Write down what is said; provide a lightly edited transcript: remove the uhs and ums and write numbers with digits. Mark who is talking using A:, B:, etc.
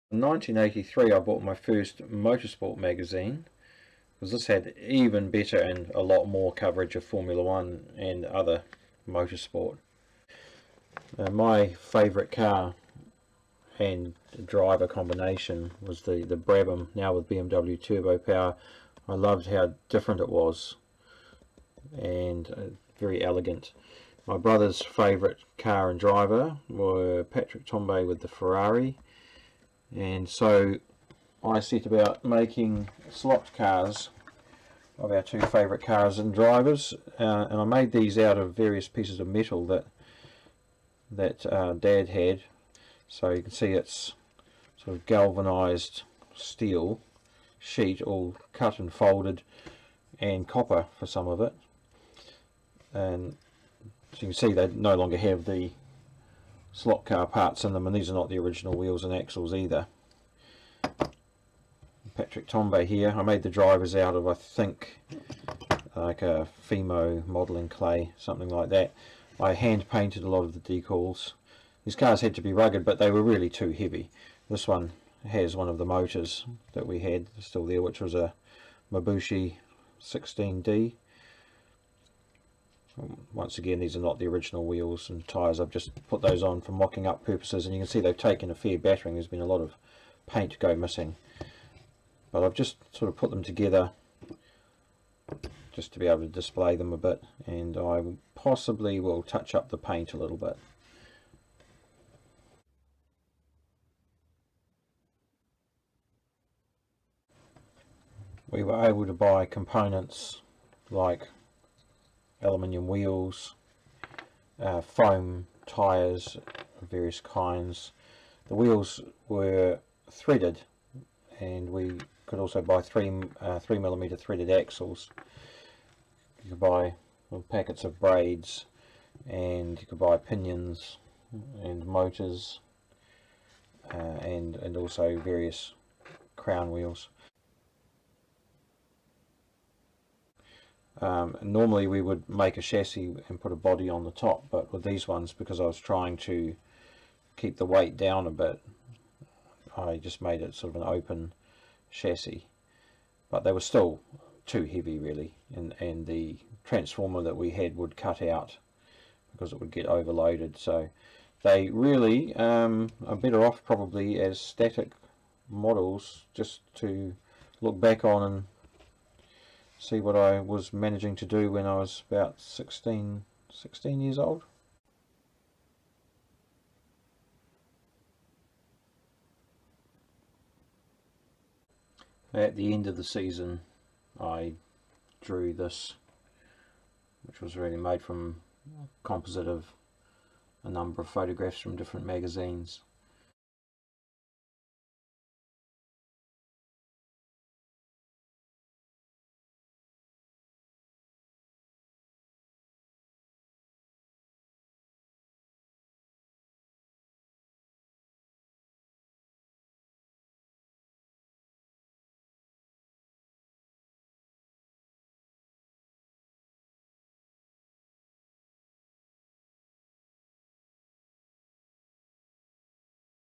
A: In 1983 I bought my first motorsport magazine, because this had even better and a lot more coverage of Formula One and other motorsport. My favourite car and driver combination was the Brabham, now with BMW turbo power. I loved how different it was, and very elegant. My brother's favourite car and driver were Patrick Tambay with the Ferrari, and so I set about making slot cars of our two favourite cars and drivers, and I made these out of various pieces of metal that Dad had. So you can see it's sort of galvanised steel sheet, all cut and folded, and copper for some of it. And so you can see they no longer have the slot car parts in them, and these are not the original wheels and axles either. Patrick Tambay here, I made the drivers out of, I think, like a Fimo modelling clay, something like that. I hand painted a lot of the decals. These cars had to be rugged, but they were really too heavy. This one has one of the motors that we had still there, which was a Mabushi 16D. Once again, these are not the original wheels and tyres. I've just put those on for mocking up purposes, and you can see they've taken a fair battering. There's been a lot of paint go missing, but I've just sort of put them together just to be able to display them a bit, and I possibly will touch up the paint a little bit. We were able to buy components like aluminium wheels, foam tyres of various kinds. The wheels were threaded, and we could also buy 3mm threaded axles. You could buy packets of braids, and you could buy pinions and motors, and also various crown wheels. Normally we would make a chassis and put a body on the top, but with these ones, because I was trying to keep the weight down a bit, I just made it sort of an open chassis. But they were still too heavy really, and the transformer that we had would cut out because it would get overloaded. So they really are better off probably as static models, just to look back on and see what I was managing to do when I was about 16 years old. At the end of the season I drew this, which was really made from a composite of a number of photographs from different magazines.